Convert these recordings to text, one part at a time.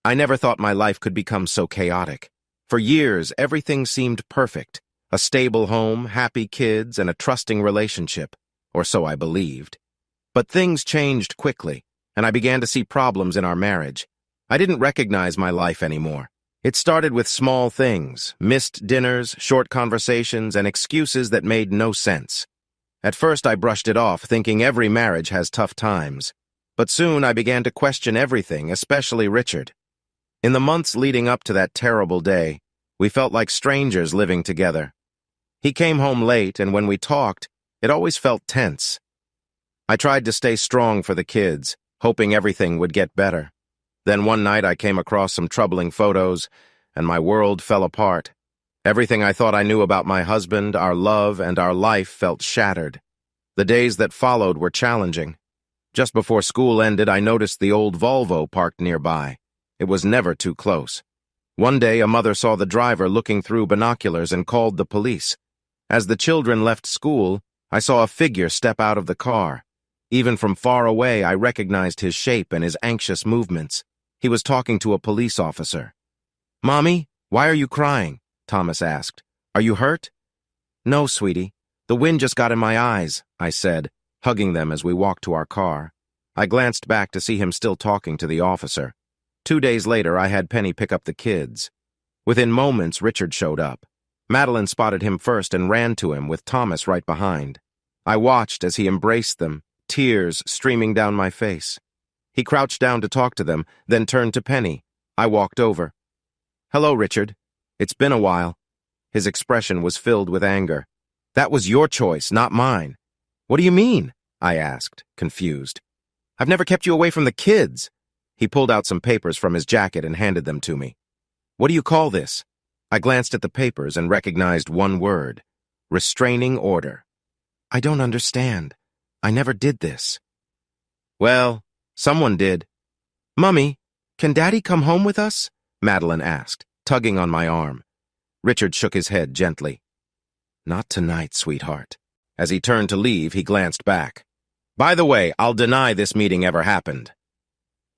I never thought my life could become so chaotic. For years, everything seemed perfect. A stable home, happy kids, and a trusting relationship. Or so I believed. But things changed quickly, and I began to see problems in our marriage. I didn't recognize my life anymore. It started with small things, missed dinners, short conversations, and excuses that made no sense. At first I brushed it off, thinking every marriage has tough times. But soon I began to question everything, especially Richard. In the months leading up to that terrible day, we felt like strangers living together. He came home late, and when we talked, it always felt tense. I tried to stay strong for the kids, hoping everything would get better. Then one night I came across some troubling photos, and my world fell apart. Everything I thought I knew about my husband, our love, and our life felt shattered. The days that followed were challenging. Just before school ended, I noticed the old Volvo parked nearby. It was never too close. One day, a mother saw the driver looking through binoculars and called the police. As the children left school, I saw a figure step out of the car. Even from far away, I recognized his shape and his anxious movements. He was talking to a police officer. "Mommy, why are you crying?" Thomas asked. "Are you hurt?" "No, sweetie. The wind just got in my eyes," I said, hugging them as we walked to our car. I glanced back to see him still talking to the officer. 2 days later, I had Penny pick up the kids. Within moments, Richard showed up. Madeline spotted him first and ran to him, with Thomas right behind. I watched as he embraced them, tears streaming down my face. He crouched down to talk to them, then turned to Penny. I walked over. "Hello, Richard. It's been a while." His expression was filled with anger. "That was your choice, not mine." "What do you mean?" I asked, confused. "I've never kept you away from the kids." He pulled out some papers from his jacket and handed them to me. "What do you call this?" I glanced at the papers and recognized one word: restraining order. "I don't understand. I never did this." "Well, someone did." "Mummy, can Daddy come home with us?" Madeline asked, tugging on my arm. Richard shook his head gently. "Not tonight, sweetheart." As he turned to leave, he glanced back. "By the way, I'll deny this meeting ever happened."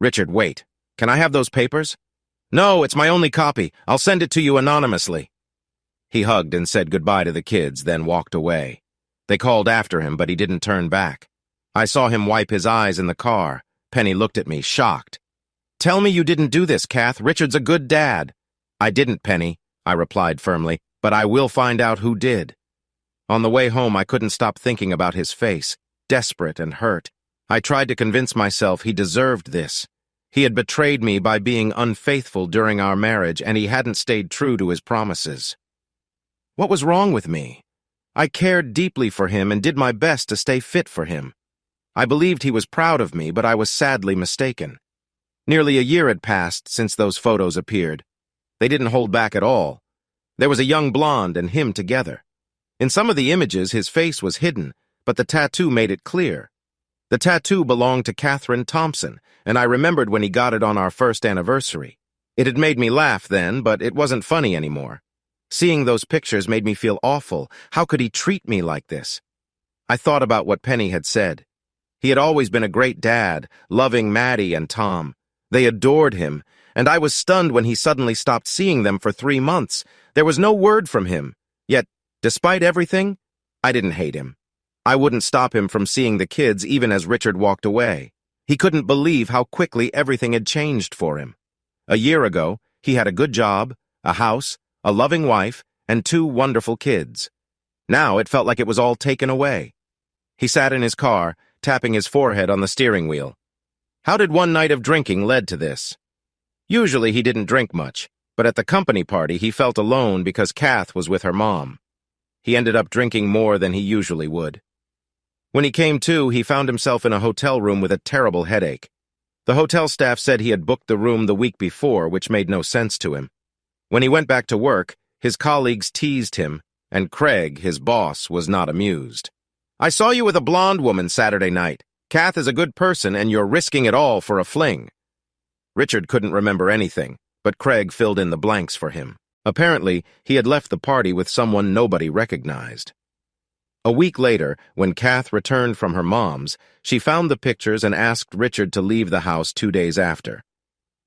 "Richard, wait. Can I have those papers?" "No, it's my only copy. I'll send it to you anonymously." He hugged and said goodbye to the kids, then walked away. They called after him, but he didn't turn back. I saw him wipe his eyes in the car. Penny looked at me, shocked. "Tell me you didn't do this, Kath. Richard's a good dad." "I didn't, Penny," I replied firmly, "but I will find out who did." On the way home, I couldn't stop thinking about his face, desperate and hurt. I tried to convince myself he deserved this. He had betrayed me by being unfaithful during our marriage, and he hadn't stayed true to his promises. What was wrong with me? I cared deeply for him and did my best to stay fit for him. I believed he was proud of me, but I was sadly mistaken. Nearly a year had passed since those photos appeared. They didn't hold back at all. There was a young blonde and him together. In some of the images, his face was hidden, but the tattoo made it clear. The tattoo belonged to Catherine Thompson, and I remembered when he got it on our first anniversary. It had made me laugh then, but it wasn't funny anymore. Seeing those pictures made me feel awful. How could he treat me like this? I thought about what Penny had said. He had always been a great dad, loving Maddie and Tom. They adored him, and I was stunned when he suddenly stopped seeing them for 3 months. There was no word from him. Yet, despite everything, I didn't hate him. I wouldn't stop him from seeing the kids even as Richard walked away. He couldn't believe how quickly everything had changed for him. A year ago, he had a good job, a house, a loving wife, and 2 wonderful kids. Now it felt like it was all taken away. He sat in his car, tapping his forehead on the steering wheel. How did one night of drinking lead to this? Usually he didn't drink much, but at the company party he felt alone because Kath was with her mom. He ended up drinking more than he usually would. When he came to, he found himself in a hotel room with a terrible headache. The hotel staff said he had booked the room the week before, which made no sense to him. When he went back to work, his colleagues teased him, and Craig, his boss, was not amused. "I saw you with a blonde woman Saturday night. Kath is a good person, and you're risking it all for a fling." Richard couldn't remember anything, but Craig filled in the blanks for him. Apparently, he had left the party with someone nobody recognized. A week later, when Kath returned from her mom's, she found the pictures and asked Richard to leave the house 2 days after.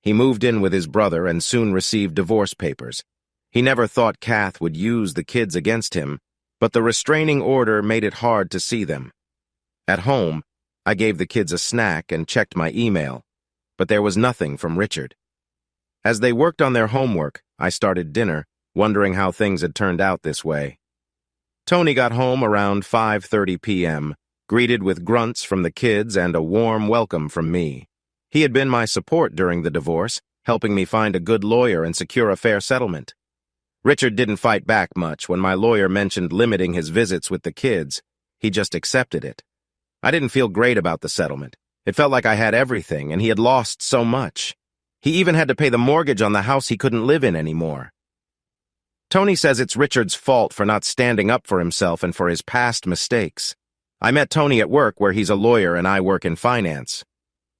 He moved in with his brother and soon received divorce papers. He never thought Kath would use the kids against him, but the restraining order made it hard to see them. At home, I gave the kids a snack and checked my email, but there was nothing from Richard. As they worked on their homework, I started dinner, wondering how things had turned out this way. Tony got home around 5:30 p.m., greeted with grunts from the kids and a warm welcome from me. He had been my support during the divorce, helping me find a good lawyer and secure a fair settlement. Richard didn't fight back much when my lawyer mentioned limiting his visits with the kids. He just accepted it. I didn't feel great about the settlement. It felt like I had everything, and he had lost so much. He even had to pay the mortgage on the house he couldn't live in anymore. Tony says it's Richard's fault for not standing up for himself and for his past mistakes. I met Tony at work where he's a lawyer and I work in finance.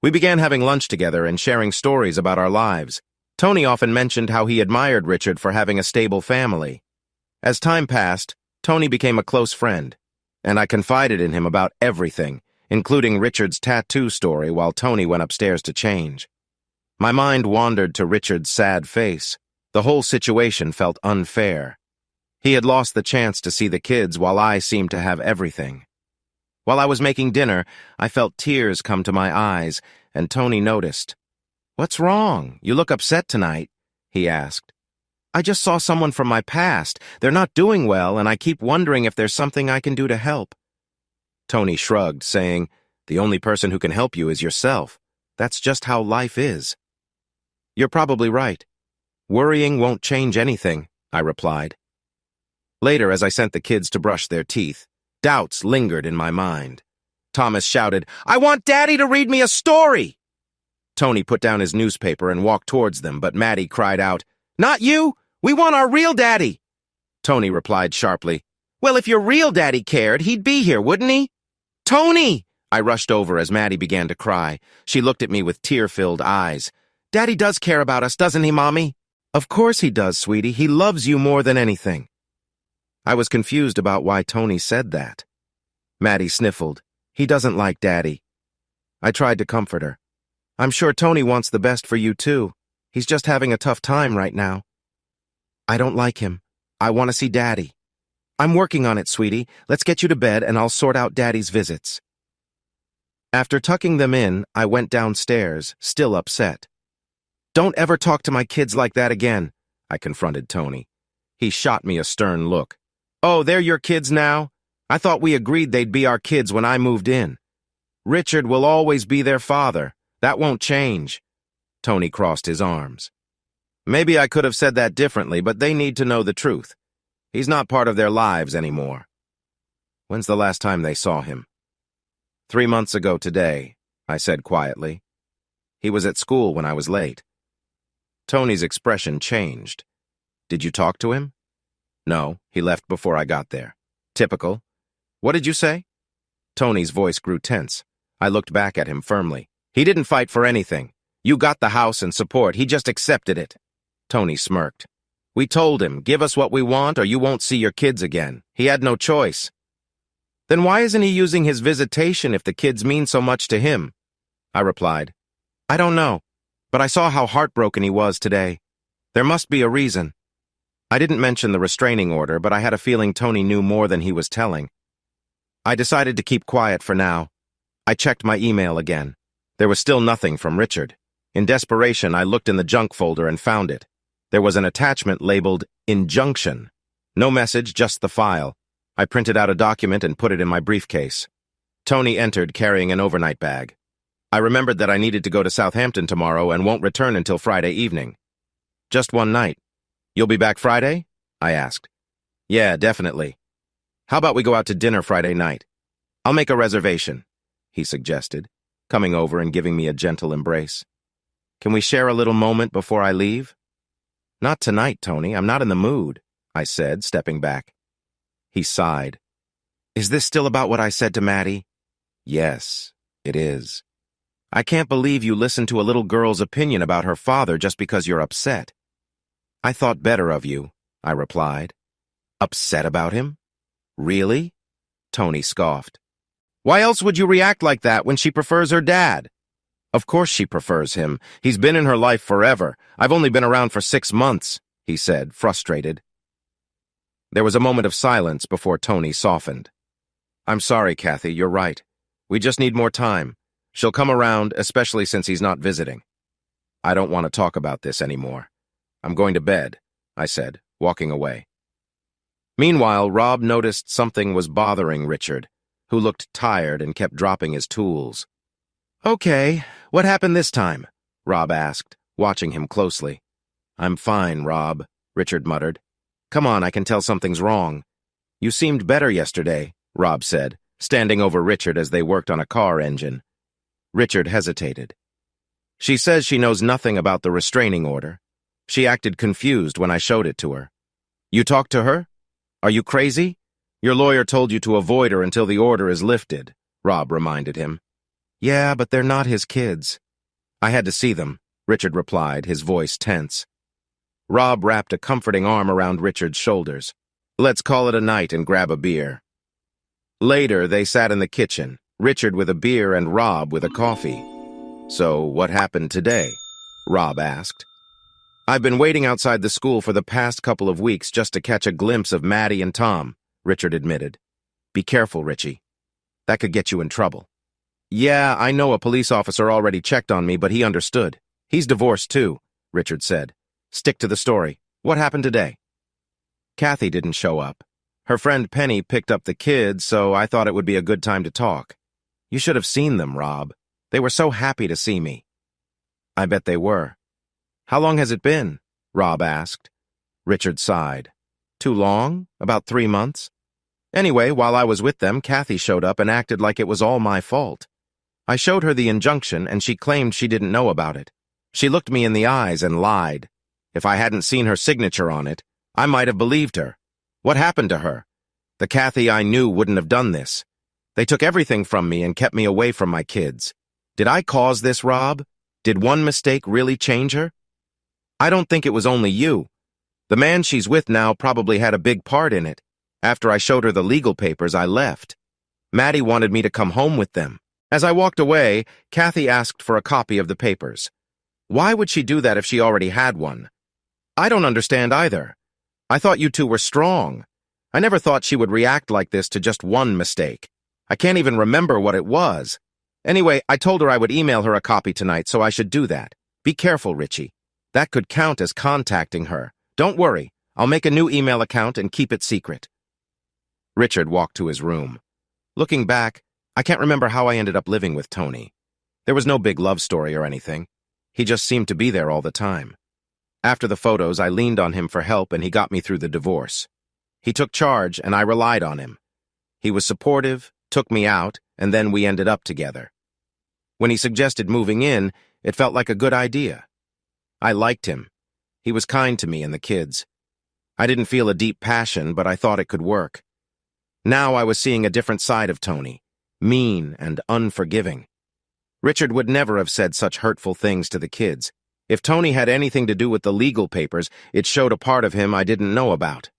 We began having lunch together and sharing stories about our lives. Tony often mentioned how he admired Richard for having a stable family. As time passed, Tony became a close friend, and I confided in him about everything, including Richard's tattoo story while Tony went upstairs to change. My mind wandered to Richard's sad face. The whole situation felt unfair. He had lost the chance to see the kids while I seemed to have everything. While I was making dinner, I felt tears come to my eyes, and Tony noticed. "What's wrong? You look upset tonight," he asked. "I just saw someone from my past. They're not doing well, and I keep wondering if there's something I can do to help." Tony shrugged, saying, "The only person who can help you is yourself. That's just how life is." "You're probably right. Worrying won't change anything," I replied. Later, as I sent the kids to brush their teeth, doubts lingered in my mind. Thomas shouted, "I want Daddy to read me a story!" Tony put down his newspaper and walked towards them, but Maddie cried out, "Not you! We want our real daddy!" Tony replied sharply, "Well, if your real daddy cared, he'd be here, wouldn't he?" "Tony!" I rushed over as Maddie began to cry. She looked at me with tear-filled eyes. "Daddy does care about us, doesn't he, Mommy?" "Of course he does, sweetie. He loves you more than anything." I was confused about why Tony said that. Maddie sniffled. "He doesn't like Daddy." I tried to comfort her. "I'm sure Tony wants the best for you, too. He's just having a tough time right now." "I don't like him. I want to see Daddy." "I'm working on it, sweetie. Let's get you to bed and I'll sort out Daddy's visits." After tucking them in, I went downstairs, still upset. "Don't ever talk to my kids like that again," I confronted Tony. He shot me a stern look. "Oh, they're your kids now? I thought we agreed they'd be our kids when I moved in. Richard will always be their father. That won't change." Tony crossed his arms. "Maybe I could have said that differently, but they need to know the truth. He's not part of their lives anymore." "When's the last time they saw him?" 3 months ago today," I said quietly. "He was at school when I was late." Tony's expression changed. "Did you talk to him?" "No, he left before I got there." "Typical. What did you say?" Tony's voice grew tense. I looked back at him firmly. "He didn't fight for anything. You got the house and support. He just accepted it." Tony smirked. "We told him, give us what we want or you won't see your kids again. He had no choice." "Then why isn't he using his visitation if the kids mean so much to him?" I replied. "I don't know, but I saw how heartbroken he was today. There must be a reason." I didn't mention the restraining order, but I had a feeling Tony knew more than he was telling. I decided to keep quiet for now. I checked my email again. There was still nothing from Richard. In desperation, I looked in the junk folder and found it. There was an attachment labeled Injunction. No message, just the file. I printed out a document and put it in my briefcase. Tony entered carrying an overnight bag. I remembered that I needed to go to Southampton tomorrow and won't return until Friday evening. "Just one night. You'll be back Friday?" I asked. "Yeah, definitely. How about we go out to dinner Friday night? I'll make a reservation," he suggested, coming over and giving me a gentle embrace. "Can we share a little moment before I leave?" "Not tonight, Tony. I'm not in the mood," I said, stepping back. He sighed. "Is this still about what I said to Maddie?" "Yes, it is. I can't believe you listened to a little girl's opinion about her father just because you're upset." "I thought better of you," I replied. "Upset about him? Really?" Tony scoffed. "Why else would you react like that when she prefers her dad?" Of course she prefers him. He's been in her life forever. I've only been around for 6 months, he said, frustrated. There was a moment of silence before Tony softened. I'm sorry, Kathy, you're right. We just need more time. She'll come around, especially since he's not visiting. I don't want to talk about this anymore. I'm going to bed, I said, walking away. Meanwhile, Rob noticed something was bothering Richard, who looked tired and kept dropping his tools. Okay, what happened this time? Rob asked, watching him closely. I'm fine, Rob, Richard muttered. Come on, I can tell something's wrong. You seemed better yesterday, Rob said, standing over Richard as they worked on a car engine. Richard hesitated. She says she knows nothing about the restraining order. She acted confused when I showed it to her. You talked to her? Are you crazy? Your lawyer told you to avoid her until the order is lifted, Rob reminded him. Yeah, but they're not his kids. I had to see them, Richard replied, his voice tense. Rob wrapped a comforting arm around Richard's shoulders. Let's call it a night and grab a beer. Later, they sat in the kitchen, Richard with a beer and Rob with a coffee. So, what happened today? Rob asked. I've been waiting outside the school for the past couple of weeks just to catch a glimpse of Maddie and Tom, Richard admitted. Be careful, Richie. That could get you in trouble. Yeah, I know a police officer already checked on me, but he understood. He's divorced too, Richard said. Stick to the story. What happened today? Kathy didn't show up. Her friend Penny picked up the kids, so I thought it would be a good time to talk. You should have seen them, Rob. They were so happy to see me. I bet they were. How long has it been? Rob asked. Richard sighed. Too long? About 3 months? Anyway, while I was with them, Kathy showed up and acted like it was all my fault. I showed her the injunction, and she claimed she didn't know about it. She looked me in the eyes and lied. If I hadn't seen her signature on it, I might have believed her. What happened to her? The Kathy I knew wouldn't have done this. They took everything from me and kept me away from my kids. Did I cause this, Rob? Did one mistake really change her? I don't think it was only you. The man she's with now probably had a big part in it. After I showed her the legal papers, I left. Maddie wanted me to come home with them. As I walked away, Kathy asked for a copy of the papers. Why would she do that if she already had one? I don't understand either. I thought you two were strong. I never thought she would react like this to just one mistake. I can't even remember what it was. Anyway, I told her I would email her a copy tonight, so I should do that. Be careful, Richie. That could count as contacting her. Don't worry. I'll make a new email account and keep it secret. Richard walked to his room. Looking back, I can't remember how I ended up living with Tony. There was no big love story or anything. He just seemed to be there all the time. After the photos, I leaned on him for help and he got me through the divorce. He took charge and I relied on him. He was supportive, took me out, and then we ended up together. When he suggested moving in, it felt like a good idea. I liked him. He was kind to me and the kids. I didn't feel a deep passion, but I thought it could work. Now I was seeing a different side of Tony, mean and unforgiving. Richard would never have said such hurtful things to the kids. If Tony had anything to do with the legal papers, it showed a part of him I didn't know about.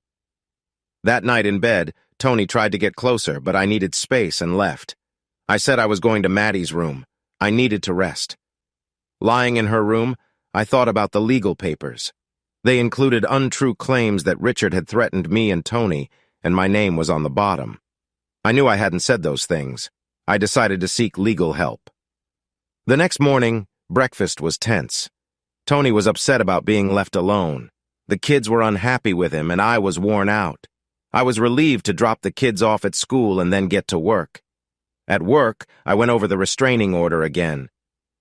That night in bed, Tony tried to get closer, but I needed space and left. I said I was going to Maddie's room. I needed to rest. Lying in her room, I thought about the legal papers. They included untrue claims that Richard had threatened me and Tony, and my name was on the bottom. I knew I hadn't said those things. I decided to seek legal help. The next morning, breakfast was tense. Tony was upset about being left alone. The kids were unhappy with him, and I was worn out. I was relieved to drop the kids off at school and then get to work. At work, I went over the restraining order again.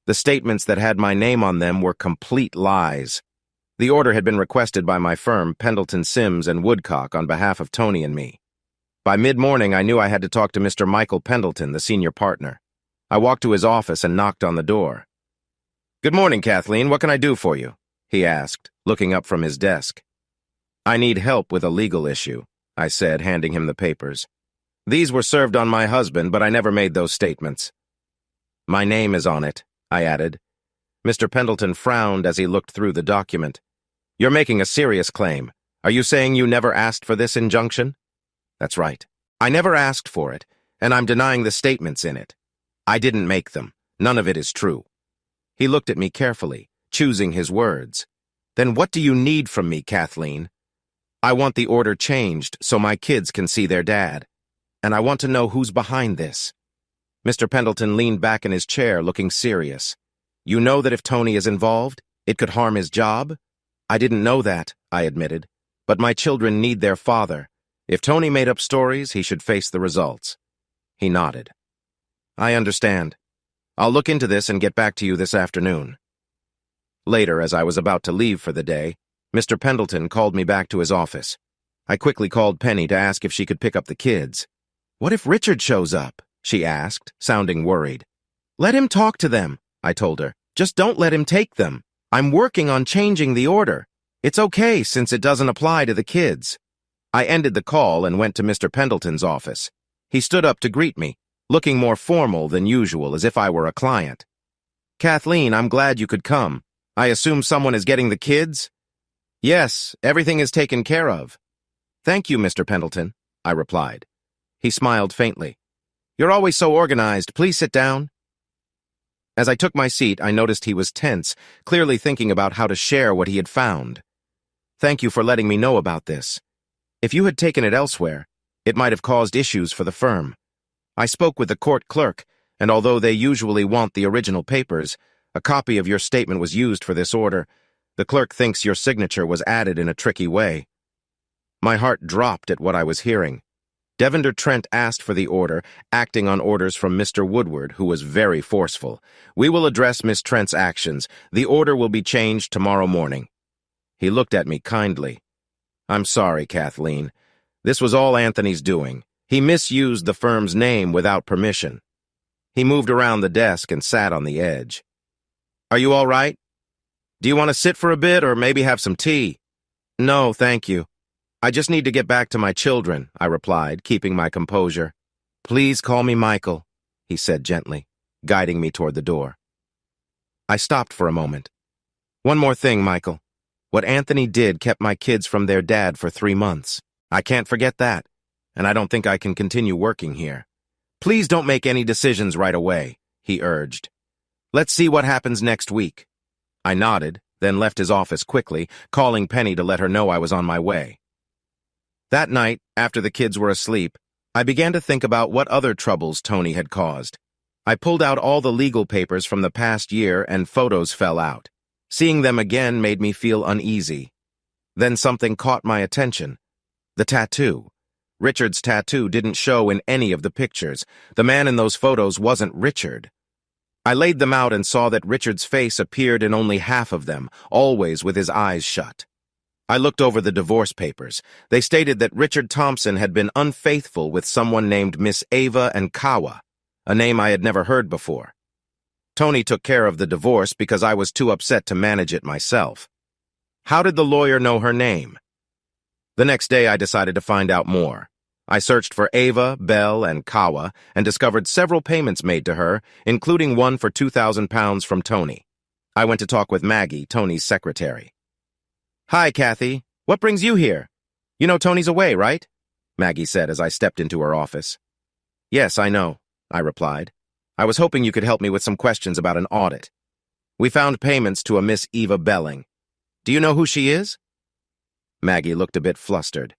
The statements that had my name on them were complete lies. The order had been requested by my firm, Pendleton, Sims, and Woodcock, on behalf of Tony and me. By mid-morning, I knew I had to talk to Mr. Michael Pendleton, the senior partner. I walked to his office and knocked on the door. "Good morning, Kathleen. What can I do for you?" he asked, looking up from his desk. "I need help with a legal issue," I said, handing him the papers. "These were served on my husband, but I never made those statements." "My name is on it," I added. Mr. Pendleton frowned as he looked through the document. "You're making a serious claim. Are you saying you never asked for this injunction?" "That's right. I never asked for it, and I'm denying the statements in it. I didn't make them. None of it is true. He looked at me carefully, choosing his words. Then what do you need from me, Kathleen? I want the order changed so my kids can see their dad. And I want to know who's behind this. Mr. Pendleton leaned back in his chair, looking serious. You know that if Tony is involved, it could harm his job? I didn't know that, I admitted. But my children need their father. If Tony made up stories, he should face the results. He nodded. I understand. I'll look into this and get back to you this afternoon. Later, as I was about to leave for the day, Mr. Pendleton called me back to his office. I quickly called Penny to ask if she could pick up the kids. What if Richard shows up? She asked, sounding worried. Let him talk to them, I told her. Just don't let him take them. I'm working on changing the order. It's okay since it doesn't apply to the kids. I ended the call and went to Mr. Pendleton's office. He stood up to greet me, looking more formal than usual, as if I were a client. Kathleen, I'm glad you could come. I assume someone is getting the kids? Yes, everything is taken care of. Thank you, Mr. Pendleton, I replied. He smiled faintly. You're always so organized. Please sit down. As I took my seat, I noticed he was tense, clearly thinking about how to share what he had found. Thank you for letting me know about this. If you had taken it elsewhere, it might have caused issues for the firm. I spoke with the court clerk, and although they usually want the original papers, a copy of your statement was used for this order. The clerk thinks your signature was added in a tricky way. My heart dropped at what I was hearing. Devender Trent asked for the order, acting on orders from Mr. Woodward, who was very forceful. We will address Miss Trent's actions. The order will be changed tomorrow morning. He looked at me kindly. I'm sorry, Kathleen. This was all Anthony's doing. He misused the firm's name without permission. He moved around the desk and sat on the edge. Are you all right? Do you want to sit for a bit or maybe have some tea? No, thank you. I just need to get back to my children, I replied, keeping my composure. Please call me Michael, he said gently, guiding me toward the door. I stopped for a moment. One more thing, Michael. What Anthony did kept my kids from their dad for 3 months. I can't forget that, and I don't think I can continue working here. Please don't make any decisions right away, he urged. Let's see what happens next week. I nodded, then left his office quickly, calling Penny to let her know I was on my way. That night, after the kids were asleep, I began to think about what other troubles Tony had caused. I pulled out all the legal papers from the past year and photos fell out. Seeing them again made me feel uneasy. Then something caught my attention. The tattoo. Richard's tattoo didn't show in any of the pictures. The man in those photos wasn't Richard. I laid them out and saw that Richard's face appeared in only half of them, always with his eyes shut. I looked over the divorce papers. They stated that Richard Thompson had been unfaithful with someone named Miss Ava Nkawa, a name I had never heard before. Tony took care of the divorce because I was too upset to manage it myself. How did the lawyer know her name? The next day I decided to find out more. I searched for Ava, Bell, and Kawa and discovered several payments made to her, including one for £2,000 from Tony. I went to talk with Maggie, Tony's secretary. Hi, Kathy. What brings you here? You know Tony's away, right? Maggie said as I stepped into her office. Yes, I know, I replied. I was hoping you could help me with some questions about an audit. We found payments to a Miss Eva Belling. Do you know who she is? Maggie looked a bit flustered.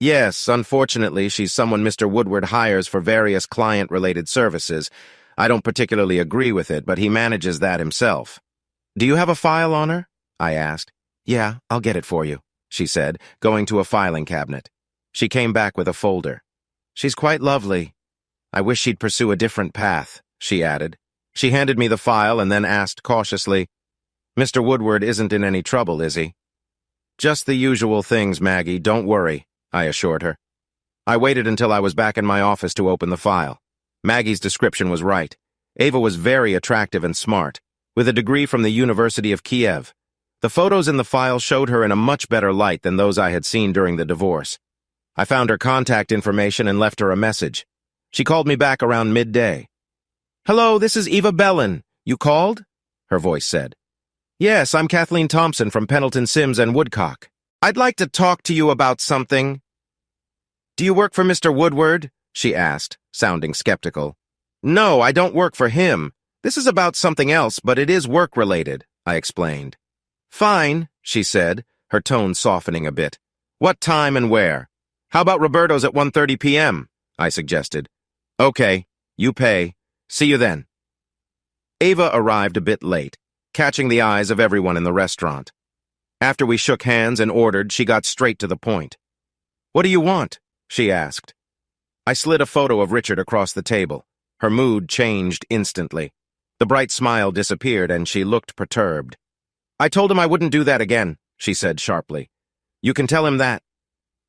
Yes, unfortunately, she's someone Mr. Woodward hires for various client-related services. I don't particularly agree with it, but he manages that himself. Do you have a file on her? I asked. Yeah, I'll get it for you, she said, going to a filing cabinet. She came back with a folder. She's quite lovely. I wish she'd pursue a different path, she added. She handed me the file and then asked cautiously, Mr. Woodward isn't in any trouble, is he? Just the usual things, Maggie, don't worry, I assured her. I waited until I was back in my office to open the file. Maggie's description was right. Ava was very attractive and smart, with a degree from the University of Kiev. The photos in the file showed her in a much better light than those I had seen during the divorce. I found her contact information and left her a message. She called me back around midday. Hello, this is Eva Bellin. You called? Her voice said. Yes, I'm Kathleen Thompson from Pendleton Sims and Woodcock. I'd like to talk to you about something. Do you work for Mr. Woodward? She asked, sounding skeptical. No, I don't work for him. This is about something else, but it is work-related, I explained. Fine, she said, her tone softening a bit. What time and where? How about Roberto's at 1:30 p.m.? I suggested. Okay, you pay. See you then. Ava arrived a bit late, catching the eyes of everyone in the restaurant. After we shook hands and ordered, she got straight to the point. What do you want? She asked. I slid a photo of Richard across the table. Her mood changed instantly. The bright smile disappeared and she looked perturbed. I told him I wouldn't do that again, she said sharply. You can tell him that.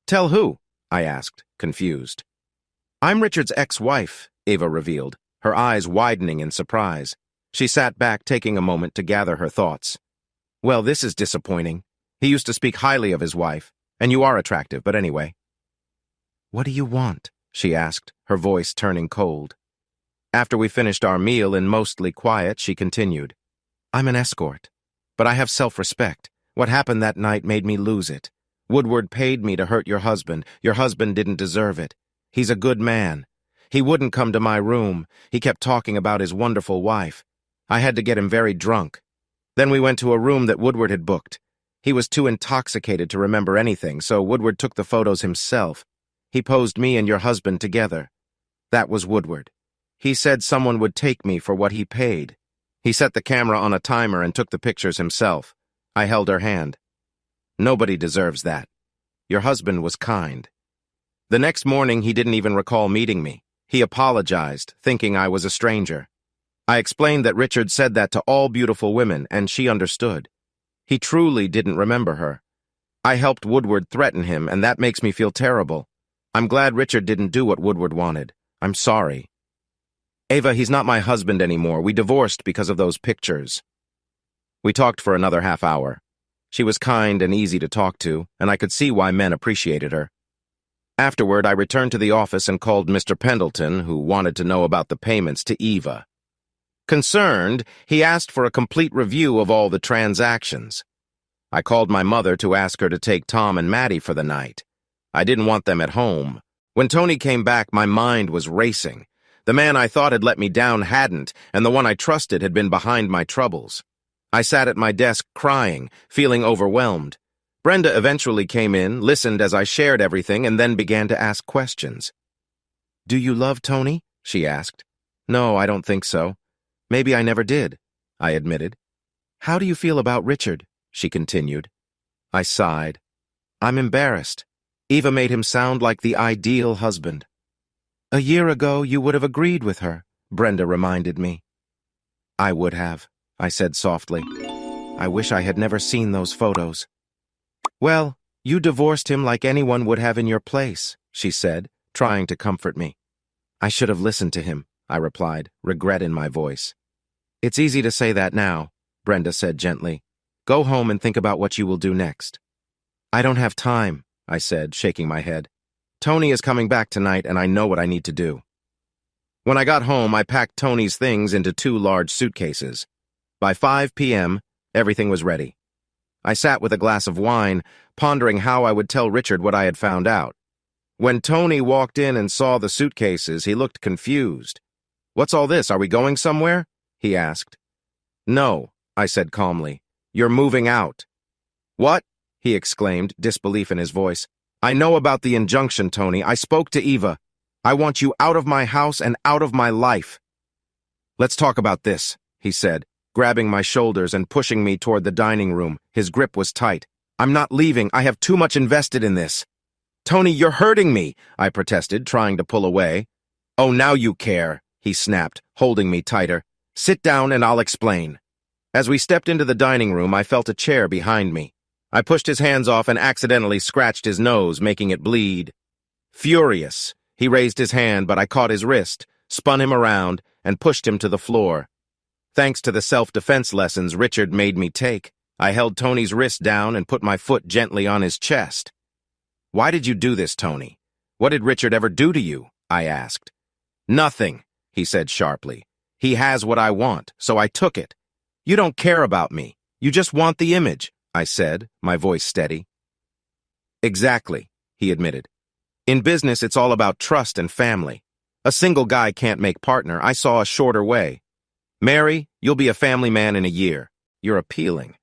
Tell who? I asked, confused. I'm Richard's ex-wife, Ava revealed, her eyes widening in surprise. She sat back, taking a moment to gather her thoughts. Well, this is disappointing. He used to speak highly of his wife, and you are attractive, but anyway. What do you want? She asked, her voice turning cold. After we finished our meal in mostly quiet, she continued. I'm an escort, but I have self-respect. What happened that night made me lose it. Woodward paid me to hurt your husband. Your husband didn't deserve it. He's a good man. He wouldn't come to my room. He kept talking about his wonderful wife. I had to get him very drunk. Then we went to a room that Woodward had booked. He was too intoxicated to remember anything, so Woodward took the photos himself. He posed me and your husband together. That was Woodward. He said someone would take me for what he paid. He set the camera on a timer and took the pictures himself. I held her hand. Nobody deserves that. Your husband was kind. The next morning, he didn't even recall meeting me. He apologized, thinking I was a stranger. I explained that Richard said that to all beautiful women, and she understood. He truly didn't remember her. I helped Woodward threaten him, and that makes me feel terrible. I'm glad Richard didn't do what Woodward wanted. I'm sorry. Ava, he's not my husband anymore. We divorced because of those pictures. We talked for another half hour. She was kind and easy to talk to, and I could see why men appreciated her. Afterward, I returned to the office and called Mr. Pendleton, who wanted to know about the payments to Eva. Concerned, he asked for a complete review of all the transactions. I called my mother to ask her to take Tom and Maddie for the night. I didn't want them at home. When Tony came back, my mind was racing. The man I thought had let me down hadn't, and the one I trusted had been behind my troubles. I sat at my desk crying, feeling overwhelmed. Brenda eventually came in, listened as I shared everything, and then began to ask questions. Do you love Tony? She asked. No, I don't think so. Maybe I never did, I admitted. How do you feel about Richard? She continued. I sighed. I'm embarrassed. Eva made him sound like the ideal husband. A year ago, you would have agreed with her, Brenda reminded me. I would have, I said softly. I wish I had never seen those photos. Well, you divorced him like anyone would have in your place, she said, trying to comfort me. I should have listened to him, I replied, regret in my voice. It's easy to say that now, Brenda said gently. Go home and think about what you will do next. I don't have time, I said, shaking my head. Tony is coming back tonight, and I know what I need to do. When I got home, I packed Tony's things into 2 large suitcases. By 5 p.m., everything was ready. I sat with a glass of wine, pondering how I would tell Richard what I had found out. When Tony walked in and saw the suitcases, he looked confused. What's all this? Are we going somewhere? He asked. No, I said calmly. You're moving out. What? He exclaimed, disbelief in his voice. I know about the injunction, Tony. I spoke to Eva. I want you out of my house and out of my life. Let's talk about this, he said, grabbing my shoulders and pushing me toward the dining room. His grip was tight. I'm not leaving. I have too much invested in this. Tony, you're hurting me, I protested, trying to pull away. Oh, now you care, he snapped, holding me tighter. Sit down and I'll explain. As we stepped into the dining room, I felt a chair behind me. I pushed his hands off and accidentally scratched his nose, making it bleed. Furious, he raised his hand, but I caught his wrist, spun him around, and pushed him to the floor. Thanks to the self-defense lessons Richard made me take, I held Tony's wrist down and put my foot gently on his chest. Why did you do this, Tony? What did Richard ever do to you? I asked. Nothing, he said sharply. He has what I want, so I took it. You don't care about me. You just want the image, I said, my voice steady. Exactly, he admitted. In business, it's all about trust and family. A single guy can't make partner. I saw a shorter way. Mary, you'll be a family man in a year. You're appealing.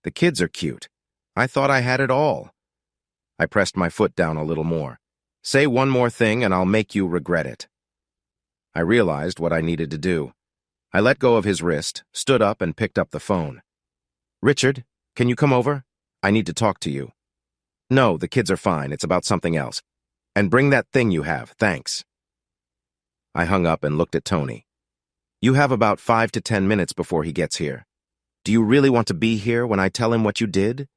The kids are cute. I thought I had it all. I pressed my foot down a little more. Say one more thing and I'll make you regret it. I realized what I needed to do. I let go of his wrist, stood up, and picked up the phone. Richard, can you come over? I need to talk to you. No, the kids are fine. It's about something else. And bring that thing you have, thanks. I hung up and looked at Tony. You have about 5 to 10 minutes before he gets here. Do you really want to be here when I tell him what you did?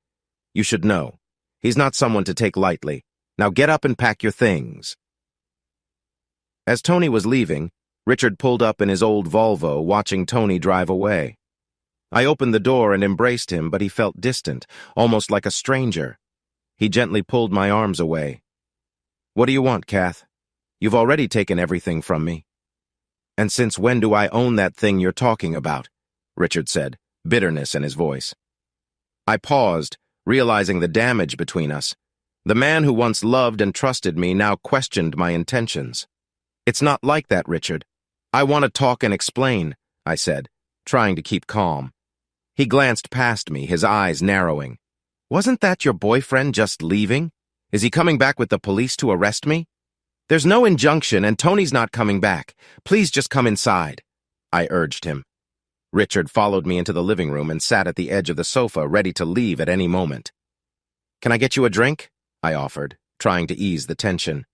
You should know. He's not someone to take lightly. Now get up and pack your things. As Tony was leaving, Richard pulled up in his old Volvo, watching Tony drive away. I opened the door and embraced him, but he felt distant, almost like a stranger. He gently pulled my arms away. What do you want, Kath? You've already taken everything from me. And since when do I own that thing you're talking about? Richard said, bitterness in his voice. I paused, realizing the damage between us. The man who once loved and trusted me now questioned my intentions. It's not like that, Richard. I want to talk and explain, I said, trying to keep calm. He glanced past me, his eyes narrowing. Wasn't that your boyfriend just leaving? Is he coming back with the police to arrest me? There's no injunction and Tony's not coming back. Please just come inside, I urged him. Richard followed me into the living room and sat at the edge of the sofa, ready to leave at any moment. Can I get you a drink? I offered, trying to ease the tension.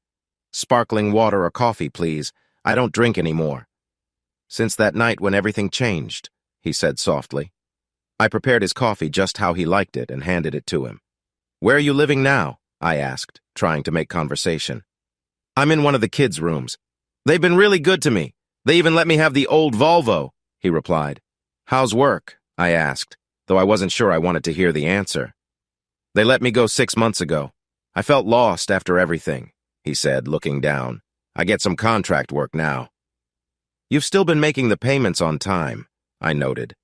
Sparkling water or coffee, please. I don't drink anymore. Since that night when everything changed, he said softly. I prepared his coffee just how he liked it and handed it to him. Where are you living now? I asked, trying to make conversation. I'm in one of the kids' rooms. They've been really good to me. They even let me have the old Volvo, he replied. How's work? I asked, though I wasn't sure I wanted to hear the answer. They let me go 6 months ago. I felt lost after everything, he said, looking down. I get some contract work now. You've still been making the payments on time, I noted.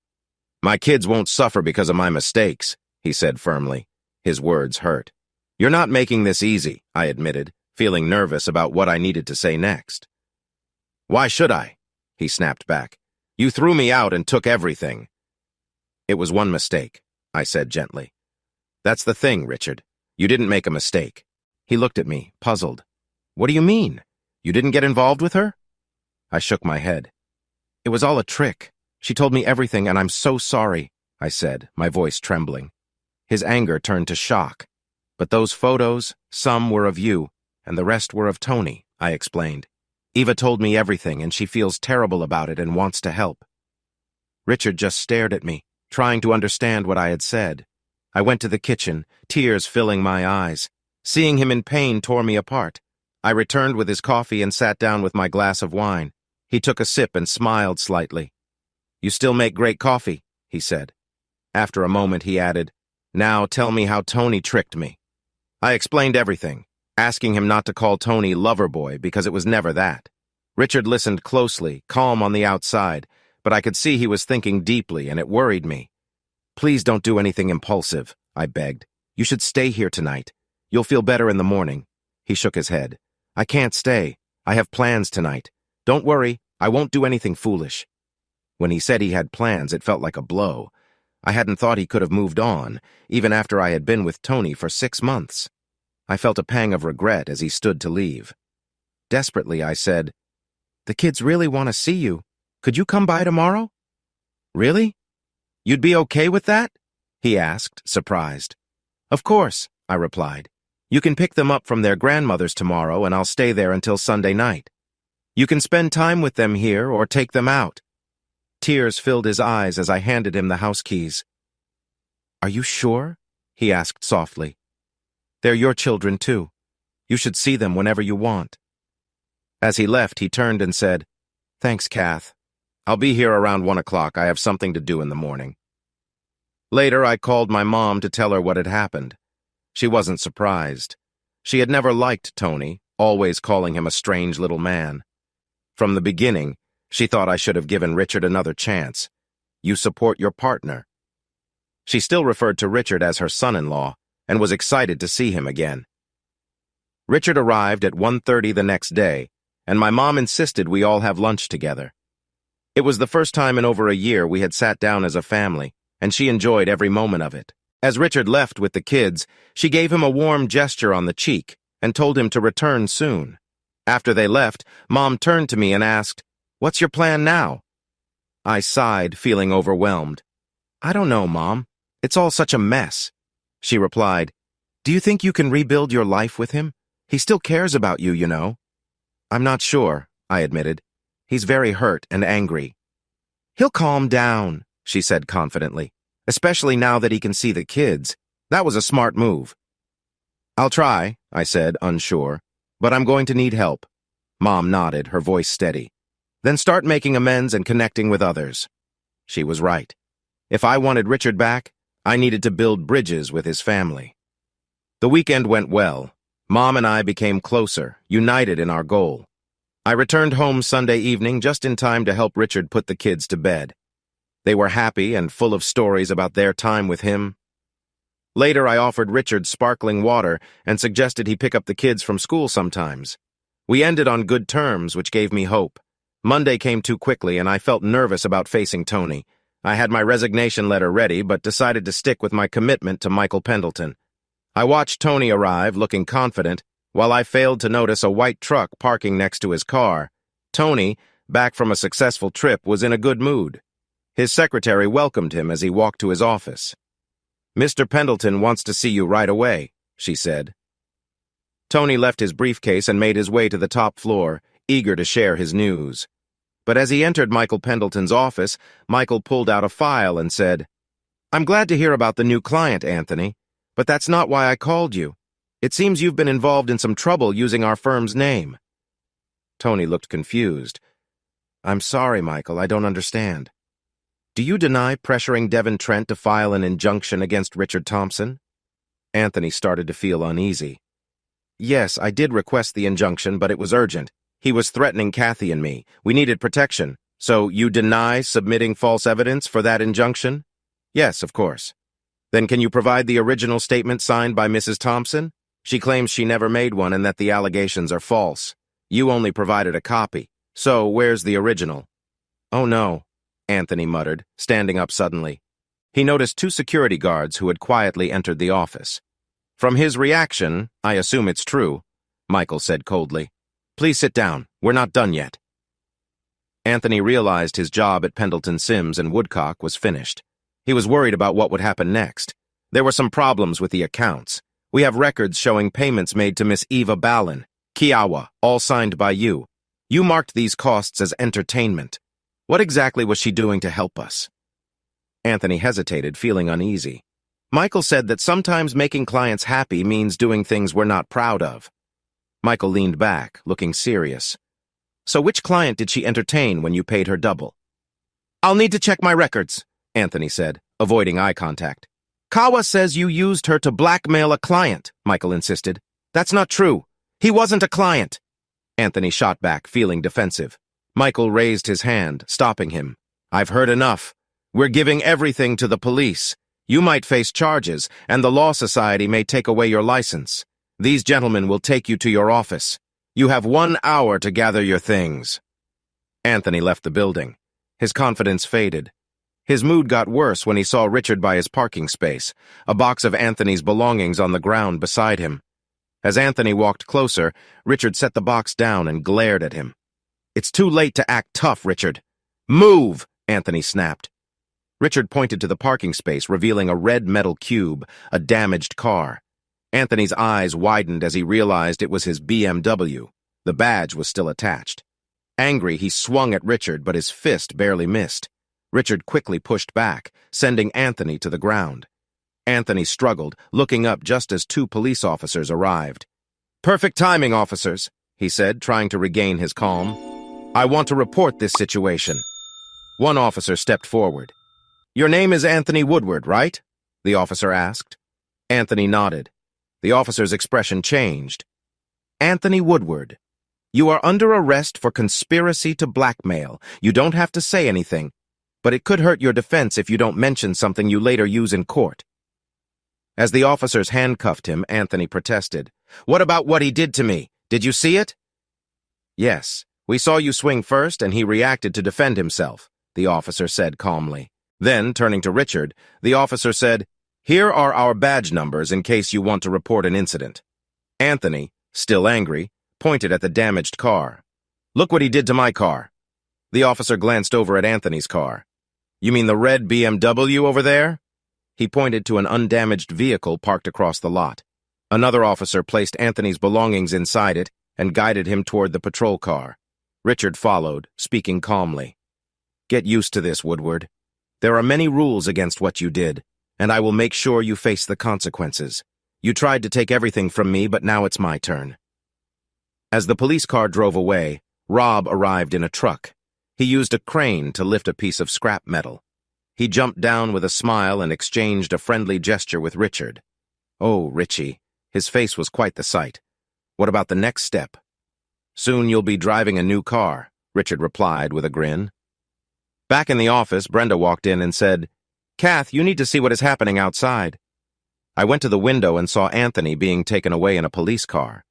My kids won't suffer because of my mistakes, he said firmly. His words hurt. You're not making this easy, I admitted, feeling nervous about what I needed to say next. Why should I? He snapped back. You threw me out and took everything. It was one mistake, I said gently. That's the thing, Richard. You didn't make a mistake. He looked at me, puzzled. What do you mean? You didn't get involved with her? I shook my head. It was all a trick. She told me everything, and I'm so sorry, I said, my voice trembling. His anger turned to shock. But those photos, some were of you, and the rest were of Tony, I explained. Eva told me everything, and she feels terrible about it and wants to help. Richard just stared at me, trying to understand what I had said. I went to the kitchen, tears filling my eyes. Seeing him in pain tore me apart. I returned with his coffee and sat down with my glass of wine. He took a sip and smiled slightly. You still make great coffee, he said. After a moment, he added, Now tell me how Tony tricked me. I explained everything, asking him not to call Tony Loverboy because it was never that. Richard listened closely, calm on the outside, but I could see he was thinking deeply, and it worried me. Please don't do anything impulsive, I begged. You should stay here tonight. You'll feel better in the morning. He shook his head. I can't stay. I have plans tonight. Don't worry, I won't do anything foolish. When he said he had plans, it felt like a blow. I hadn't thought he could have moved on, even after I had been with Tony for 6 months. I felt a pang of regret as he stood to leave. Desperately, I said, The kids really want to see you. Could you come by tomorrow? Really? You'd be okay with that? He asked, surprised. Of course, I replied. You can pick them up from their grandmother's tomorrow, and I'll stay there until Sunday night. You can spend time with them here or take them out. Tears filled his eyes as I handed him the house keys. Are you sure? He asked softly. They're your children, too. You should see them whenever you want. As he left, he turned and said, Thanks, Kath. I'll be here around 1 o'clock. I have something to do in the morning. Later, I called my mom to tell her what had happened. She wasn't surprised. She had never liked Tony, always calling him a strange little man. From the beginning, she thought I should have given Richard another chance. You support your partner. She still referred to Richard as her son-in-law and was excited to see him again. Richard arrived at 1:30 the next day, and my mom insisted we all have lunch together. It was the first time in over a year we had sat down as a family, and she enjoyed every moment of it. As Richard left with the kids, she gave him a warm gesture on the cheek and told him to return soon. After they left, Mom turned to me and asked, "What's your plan now?" I sighed, feeling overwhelmed. "I don't know, Mom. It's all such a mess." She replied, "Do you think you can rebuild your life with him? He still cares about you, you know." "I'm not sure," I admitted. "He's very hurt and angry." "He'll calm down," she said confidently, "especially now that he can see the kids. That was a smart move." "I'll try," I said, unsure, "but I'm going to need help." Mom nodded, her voice steady. "Then start making amends and connecting with others." She was right. If I wanted Richard back, I needed to build bridges with his family. The weekend went well. Mom and I became closer, united in our goal. I returned home Sunday evening just in time to help Richard put the kids to bed. They were happy and full of stories about their time with him. Later, I offered Richard sparkling water and suggested he pick up the kids from school sometimes. We ended on good terms, which gave me hope. Monday came too quickly, and I felt nervous about facing Tony. I had my resignation letter ready, but decided to stick with my commitment to Michael Pendleton. I watched Tony arrive, looking confident, while I failed to notice a white truck parking next to his car. Tony, back from a successful trip, was in a good mood. His secretary welcomed him as he walked to his office. "Mr. Pendleton wants to see you right away," she said. Tony left his briefcase and made his way to the top floor, eager to share his news. But as he entered Michael Pendleton's office, Michael pulled out a file and said, "I'm glad to hear about the new client, Anthony, but that's not why I called you. It seems you've been involved in some trouble using our firm's name." Tony looked confused. "I'm sorry, Michael, I don't understand. Do you deny pressuring Devin Trent to file an injunction against Richard Thompson?" Anthony started to feel uneasy. "Yes, I did request the injunction, but it was urgent. He was threatening Kathy and me. We needed protection. So you deny submitting false evidence for that injunction?" "Yes, of course." "Then can you provide the original statement signed by Mrs. Thompson? She claims she never made one and that the allegations are false. You only provided a copy. So where's the original?" "Oh no," Anthony muttered, standing up suddenly. He noticed two security guards who had quietly entered the office. "From his reaction, I assume it's true," Michael said coldly. "Please sit down. We're not done yet." Anthony realized his job at Pendleton Sims and Woodcock was finished. He was worried about what would happen next. There were some problems with the accounts. "We have records showing payments made to Miss Eva Ballin, Kiawa, all signed by you. You marked these costs as entertainment. What exactly was she doing to help us?" Anthony hesitated, feeling uneasy. Michael said that sometimes making clients happy means doing things we're not proud of. Michael leaned back, looking serious. "So which client did she entertain when you paid her double?" "I'll need to check my records," Anthony said, avoiding eye contact. "Kawa says you used her to blackmail a client," Michael insisted. "That's not true. He wasn't a client." Anthony shot back, feeling defensive. Michael raised his hand, stopping him. "I've heard enough. We're giving everything to the police. You might face charges, and the Law Society may take away your license. These gentlemen will take you to your office. You have 1 hour to gather your things." Anthony left the building. His confidence faded. His mood got worse when he saw Richard by his parking space, a box of Anthony's belongings on the ground beside him. As Anthony walked closer, Richard set the box down and glared at him. "It's too late to act tough, Richard." "Move!" Anthony snapped. Richard pointed to the parking space, revealing a red metal cube, a damaged car. Anthony's eyes widened as he realized it was his BMW. The badge was still attached. Angry, he swung at Richard, but his fist barely missed. Richard quickly pushed back, sending Anthony to the ground. Anthony struggled, looking up just as 2 police officers arrived. "Perfect timing, officers," he said, trying to regain his calm. "I want to report this situation." One officer stepped forward. "Your name is Anthony Woodward, right?" the officer asked. Anthony nodded. The officer's expression changed. "Anthony Woodward, you are under arrest for conspiracy to blackmail. You don't have to say anything, but it could hurt your defense if you don't mention something you later use in court." As the officers handcuffed him, Anthony protested. "What about what he did to me? Did you see it?" "Yes, "We saw you swing first, and he reacted to defend himself," the officer said calmly. Then, turning to Richard, the officer said, "Here are our badge numbers in case you want to report an incident." Anthony, still angry, pointed at the damaged car. "Look what he did to my car." The officer glanced over at Anthony's car. "You mean the red BMW over there?" He pointed to an undamaged vehicle parked across the lot. Another officer placed Anthony's belongings inside it and guided him toward the patrol car. Richard followed, speaking calmly. "Get used to this, Woodward. There are many rules against what you did, and I will make sure you face the consequences. You tried to take everything from me, but now it's my turn." As the police car drove away, Rob arrived in a truck. He used a crane to lift a piece of scrap metal. He jumped down with a smile and exchanged a friendly gesture with Richard. "Oh, Richie." His face was quite the sight. "What about the next step?" "Soon you'll be driving a new car," Richard replied with a grin. Back in the office, Brenda walked in and said, "Kath, you need to see what is happening outside." I went to the window and saw Anthony being taken away in a police car.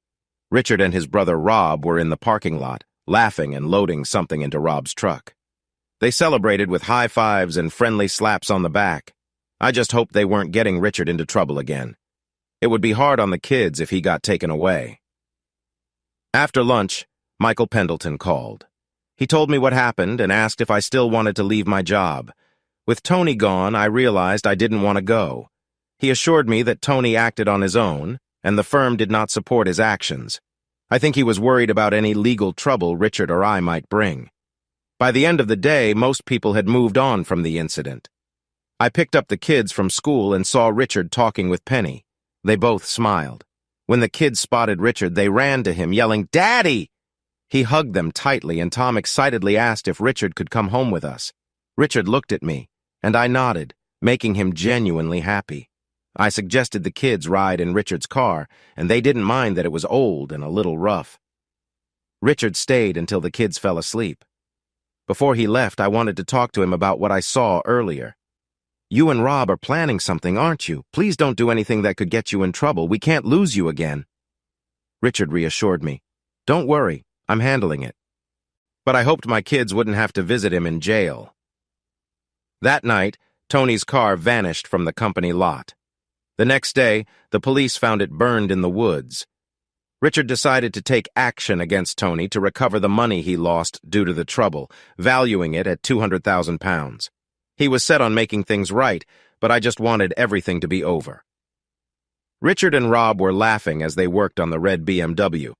Richard and his brother Rob were in the parking lot, laughing and loading something into Rob's truck. They celebrated with high fives and friendly slaps on the back. I just hoped they weren't getting Richard into trouble again. It would be hard on the kids if he got taken away. After lunch, Michael Pendleton called. He told me what happened and asked if I still wanted to leave my job. With Tony gone, I realized I didn't want to go. He assured me that Tony acted on his own, and the firm did not support his actions. I think he was worried about any legal trouble Richard or I might bring. By the end of the day, most people had moved on from the incident. I picked up the kids from school and saw Richard talking with Penny. They both smiled. When the kids spotted Richard, they ran to him, yelling, "Daddy!" He hugged them tightly, and Tom excitedly asked if Richard could come home with us. Richard looked at me, and I nodded, making him genuinely happy. I suggested the kids ride in Richard's car, and they didn't mind that it was old and a little rough. Richard stayed until the kids fell asleep. Before he left, I wanted to talk to him about what I saw earlier. "You and Rob are planning something, aren't you? Please don't do anything that could get you in trouble. We can't lose you again." Richard reassured me. "Don't worry, I'm handling it." But I hoped my kids wouldn't have to visit him in jail. That night, Tony's car vanished from the company lot. The next day, the police found it burned in the woods. Richard decided to take action against Tony to recover the money he lost due to the trouble, valuing it at £200,000. He was set on making things right, but I just wanted everything to be over. Richard and Rob were laughing as they worked on the red BMW.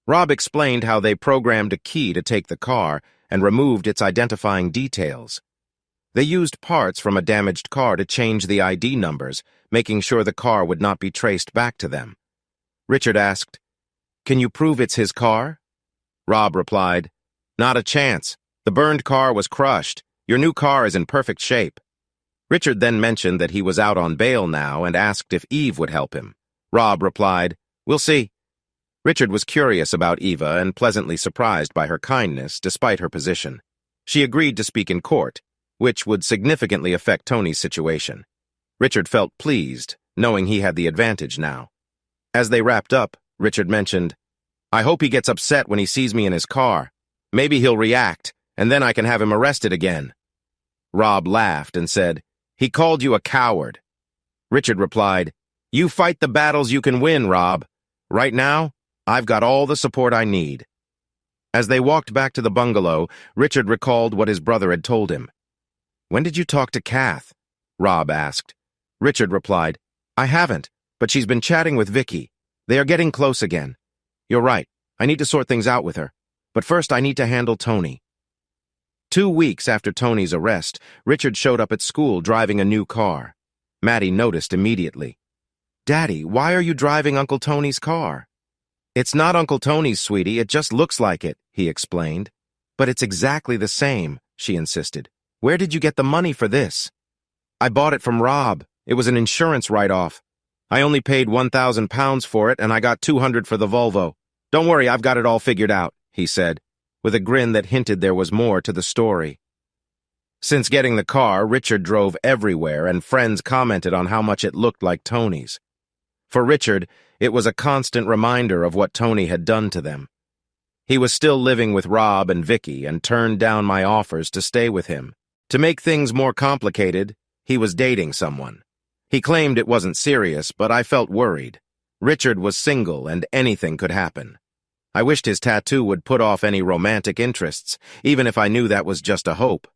Rob explained how they programmed a key to take the car and removed its identifying details. They used parts from a damaged car to change the ID numbers, making sure the car would not be traced back to them. Richard asked, "Can you prove it's his car?" Rob replied, "Not a chance. The burned car was crushed. Your new car is in perfect shape." Richard then mentioned that he was out on bail now and asked if Eve would help him. Rob replied, "We'll see." Richard was curious about Eva and pleasantly surprised by her kindness despite her position. She agreed to speak in court, which would significantly affect Tony's situation. Richard felt pleased, knowing he had the advantage now. As they wrapped up, Richard mentioned, "I hope he gets upset when he sees me in his car. Maybe he'll react, and then I can have him arrested again." Rob laughed and said, "He called you a coward." Richard replied, "You fight the battles you can win, Rob. Right now, I've got all the support I need." As they walked back to the bungalow, Richard recalled what his brother had told him. "When did you talk to Kath?" Rob asked. Richard replied, "I haven't, but she's been chatting with Vicky. They are getting close again. You're right, I need to sort things out with her. But first I need to handle Tony." 2 weeks after Tony's arrest, Richard showed up at school driving a new car. Maddie noticed immediately. "Daddy, why are you driving Uncle Tony's car?" "It's not Uncle Tony's, sweetie, it just looks like it," he explained. "But it's exactly the same," she insisted. "Where did you get the money for this?" "I bought it from Rob. It was an insurance write-off. I only paid £1,000 for it, and I got $200 for the Volvo. Don't worry, I've got it all figured out," he said, with a grin that hinted there was more to the story. Since getting the car, Richard drove everywhere, and friends commented on how much it looked like Tony's. For Richard, it was a constant reminder of what Tony had done to them. He was still living with Rob and Vicky and turned down my offers to stay with him. To make things more complicated, he was dating someone. He claimed it wasn't serious, but I felt worried. Richard was single and anything could happen. I wished his tattoo would put off any romantic interests, even if I knew that was just a hope.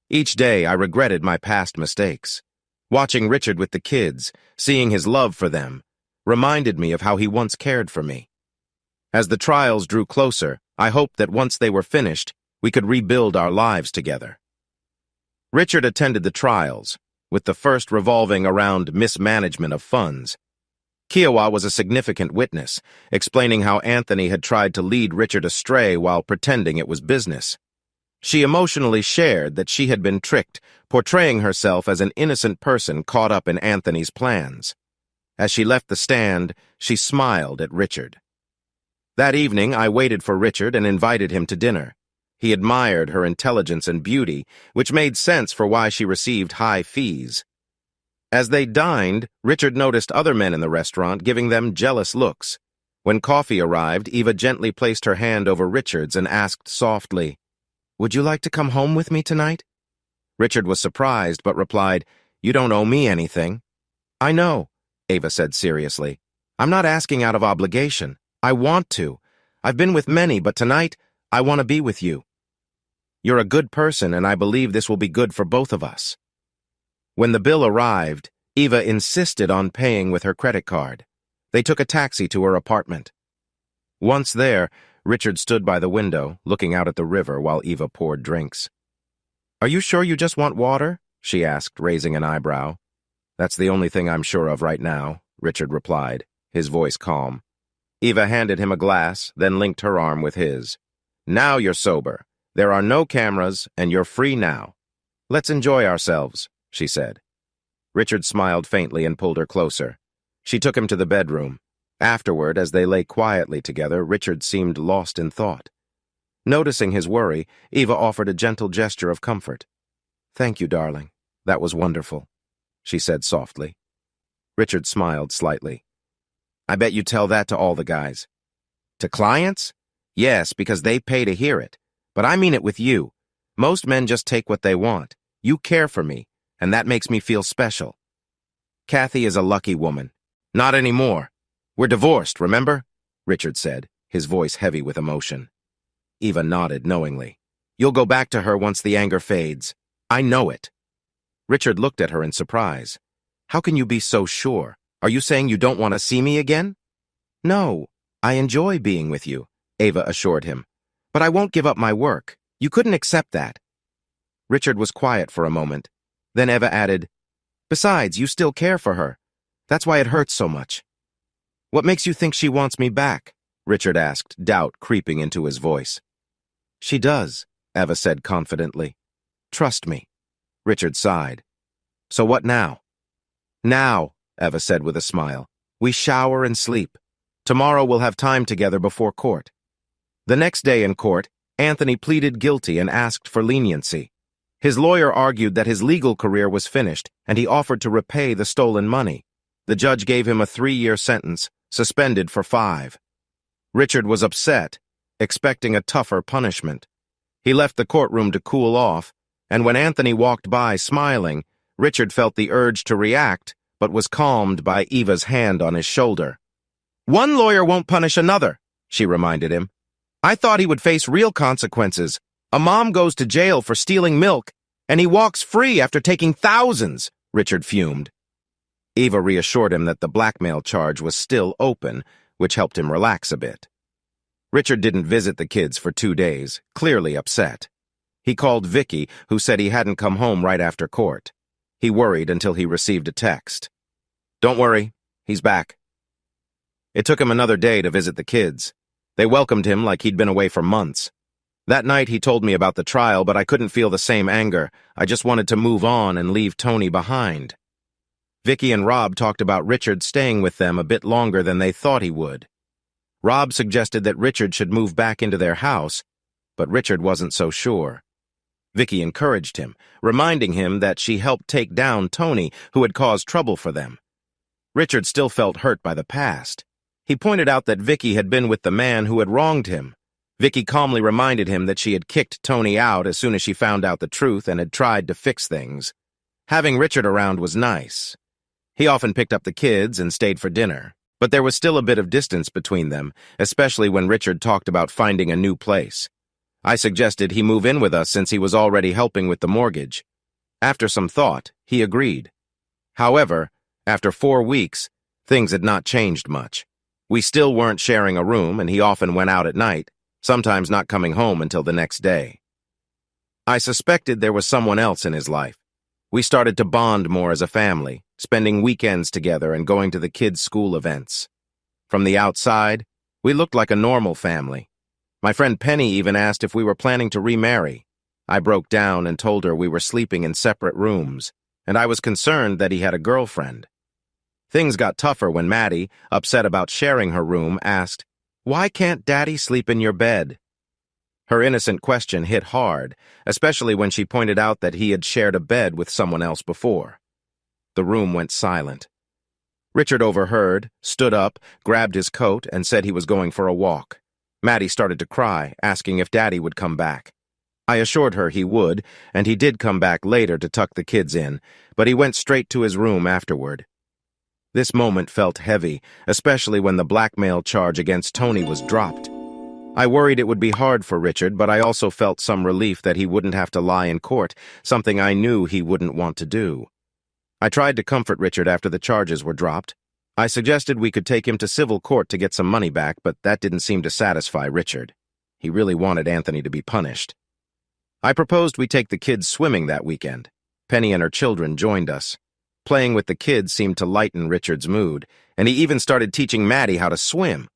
Each day I regretted my past mistakes. Watching Richard with the kids, seeing his love for them, reminded me of how he once cared for me. As the trials drew closer, I hoped that once they were finished, we could rebuild our lives together. Richard attended the trials, with the first revolving around mismanagement of funds. Kiowa was a significant witness, explaining how Anthony had tried to lead Richard astray while pretending it was business. She emotionally shared that she had been tricked, portraying herself as an innocent person caught up in Anthony's plans. As she left the stand, she smiled at Richard. That evening, I waited for Richard and invited him to dinner. He admired her intelligence and beauty, which made sense for why she received high fees. As they dined, Richard noticed other men in the restaurant giving them jealous looks. When coffee arrived, Eva gently placed her hand over Richard's and asked softly, "Would you like to come home with me tonight?" Richard was surprised but replied, "You don't owe me anything." "I know," Eva said seriously. "I'm not asking out of obligation. I want to. I've been with many, but tonight, I want to be with you. You're a good person, and I believe this will be good for both of us." When the bill arrived, Eva insisted on paying with her credit card. They took a taxi to her apartment. Once there, Richard stood by the window, looking out at the river while Eva poured drinks. "Are you sure you just want water?" she asked, raising an eyebrow. "That's the only thing I'm sure of right now," Richard replied, his voice calm. Eva handed him a glass, then linked her arm with his. "Now you're sober. There are no cameras, and you're free now. Let's enjoy ourselves," she said. Richard smiled faintly and pulled her closer. She took him to the bedroom. Afterward, as they lay quietly together, Richard seemed lost in thought. Noticing his worry, Eva offered a gentle gesture of comfort. "Thank you, darling. That was wonderful," she said softly. Richard smiled slightly. "I bet you tell that to all the guys." "To clients? Yes, because they pay to hear it. But I mean it with you. Most men just take what they want. You care for me, and that makes me feel special. Kathy is a lucky woman. Not anymore. We're divorced, remember?" Richard said, his voice heavy with emotion. Eva nodded knowingly. "You'll go back to her once the anger fades. I know it." Richard looked at her in surprise. "How can you be so sure? Are you saying you don't want to see me again?" "No, I enjoy being with you," Eva assured him. "But I won't give up my work. You couldn't accept that." Richard was quiet for a moment. Then Eva added, "Besides, you still care for her. That's why it hurts so much." "What makes you think she wants me back?" Richard asked, doubt creeping into his voice. "She does," Eva said confidently. "Trust me." Richard sighed. "So what now?" "Now," Eva said with a smile, "we shower and sleep. Tomorrow we'll have time together before court." The next day in court, Anthony pleaded guilty and asked for leniency. His lawyer argued that his legal career was finished, and he offered to repay the stolen money. The judge gave him a 3-year sentence, suspended for 5. Richard was upset, expecting a tougher punishment. He left the courtroom to cool off, and when Anthony walked by smiling, Richard felt the urge to react, but was calmed by Eva's hand on his shoulder. "One lawyer won't punish another," she reminded him. "I thought he would face real consequences. A mom goes to jail for stealing milk, and he walks free after taking thousands," Richard fumed. Eva reassured him that the blackmail charge was still open, which helped him relax a bit. Richard didn't visit the kids for 2 days, clearly upset. He called Vicky, who said he hadn't come home right after court. He worried until he received a text. "Don't worry, he's back." It took him another day to visit the kids. They welcomed him like he'd been away for months. That night he told me about the trial, but I couldn't feel the same anger. I just wanted to move on and leave Tony behind. Vicky and Rob talked about Richard staying with them a bit longer than they thought he would. Rob suggested that Richard should move back into their house, but Richard wasn't so sure. Vicky encouraged him, reminding him that she helped take down Tony, who had caused trouble for them. Richard still felt hurt by the past. He pointed out that Vicky had been with the man who had wronged him. Vicky calmly reminded him that she had kicked Tony out as soon as she found out the truth and had tried to fix things. Having Richard around was nice. He often picked up the kids and stayed for dinner, but there was still a bit of distance between them, especially when Richard talked about finding a new place. I suggested he move in with us since he was already helping with the mortgage. After some thought, he agreed. However, after 4 weeks, things had not changed much. We still weren't sharing a room, and he often went out at night, sometimes not coming home until the next day. I suspected there was someone else in his life. We started to bond more as a family, spending weekends together and going to the kids' school events. From the outside, we looked like a normal family. My friend Penny even asked if we were planning to remarry. I broke down and told her we were sleeping in separate rooms, and I was concerned that he had a girlfriend. Things got tougher when Maddie, upset about sharing her room, asked, "Why can't Daddy sleep in your bed?" Her innocent question hit hard, especially when she pointed out that he had shared a bed with someone else before. The room went silent. Richard overheard, stood up, grabbed his coat, and said he was going for a walk. Maddie started to cry, asking if Daddy would come back. I assured her he would, and he did come back later to tuck the kids in, but he went straight to his room afterward. This moment felt heavy, especially when the blackmail charge against Tony was dropped. I worried it would be hard for Richard, but I also felt some relief that he wouldn't have to lie in court, something I knew he wouldn't want to do. I tried to comfort Richard after the charges were dropped. I suggested we could take him to civil court to get some money back, but that didn't seem to satisfy Richard. He really wanted Anthony to be punished. I proposed we take the kids swimming that weekend. Penny and her children joined us. Playing with the kids seemed to lighten Richard's mood, and he even started teaching Maddie how to swim.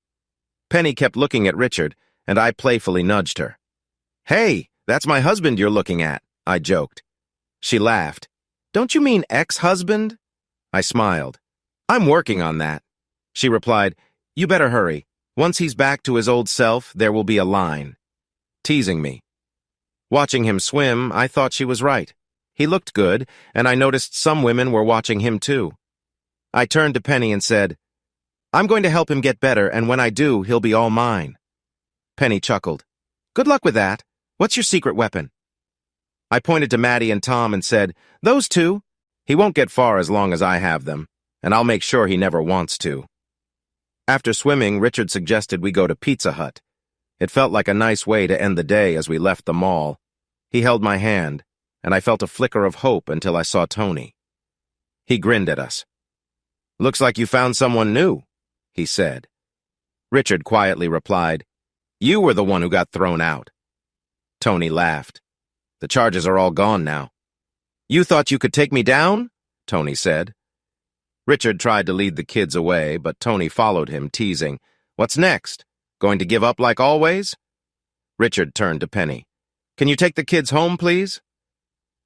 Penny kept looking at Richard, and I playfully nudged her. "Hey, that's my husband you're looking at," I joked. She laughed. "Don't you mean ex-husband?" I smiled. "I'm working on that." She replied, "You better hurry. Once he's back to his old self, there will be a line." Teasing me. Watching him swim, I thought she was right. He looked good, and I noticed some women were watching him too. I turned to Penny and said, "I'm going to help him get better, and when I do, he'll be all mine." Penny chuckled. "Good luck with that. What's your secret weapon?" I pointed to Maddie and Tom and said, "Those two. He won't get far as long as I have them, and I'll make sure he never wants to." After swimming, Richard suggested we go to Pizza Hut. It felt like a nice way to end the day as we left the mall. He held my hand, and I felt a flicker of hope until I saw Tony. He grinned at us. "Looks like you found someone new," he said. Richard quietly replied, "You were the one who got thrown out." Tony laughed. "The charges are all gone now." "You thought you could take me down?" Tony said. Richard tried to lead the kids away, but Tony followed him, teasing, "What's next? Going to give up like always?" Richard turned to Penny. "Can you take the kids home, please?"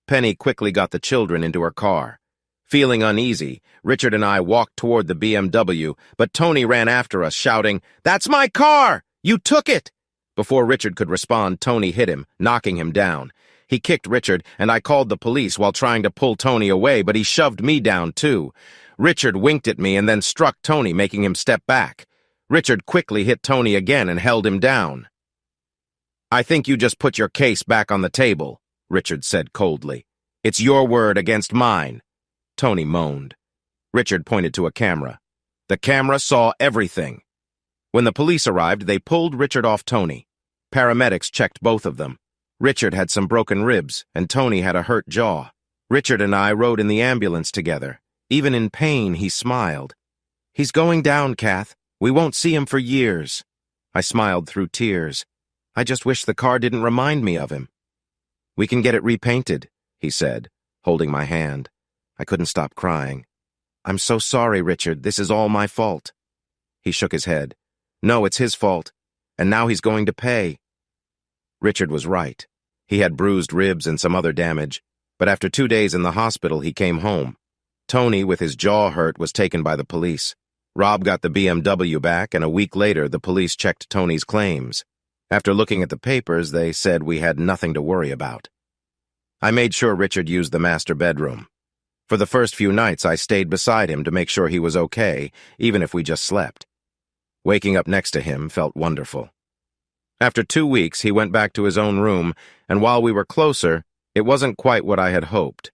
Penny quickly got the children into her car. Feeling uneasy, Richard and I walked toward the BMW, but Tony ran after us, shouting, "That's my car! You took it!" Before Richard could respond, Tony hit him, knocking him down. He kicked Richard, and I called the police while trying to pull Tony away, but he shoved me down too. Richard winked at me and then struck Tony, making him step back. Richard quickly hit Tony again and held him down. "I think you just put your case back on the table," Richard said coldly. "It's your word against mine." Tony moaned. Richard pointed to a camera. The camera saw everything. When the police arrived, they pulled Richard off Tony. Paramedics checked both of them. Richard had some broken ribs, and Tony had a hurt jaw. Richard and I rode in the ambulance together. Even in pain, he smiled. "He's going down, Kath. We won't see him for years." I smiled through tears. I just wish the car didn't remind me of him. "We can get it repainted," he said, holding my hand. I couldn't stop crying. "I'm so sorry, Richard. This is all my fault." He shook his head. "No, it's his fault. And now he's going to pay." Richard was right. He had bruised ribs and some other damage, but after 2 days in the hospital, he came home. Tony, with his jaw hurt, was taken by the police. Rob got the BMW back, and a week later, the police checked Tony's claims. After looking at the papers, they said we had nothing to worry about. I made sure Richard used the master bedroom. For the first few nights, I stayed beside him to make sure he was okay, even if we just slept. Waking up next to him felt wonderful. After 2 weeks, he went back to his own room, and while we were closer, it wasn't quite what I had hoped.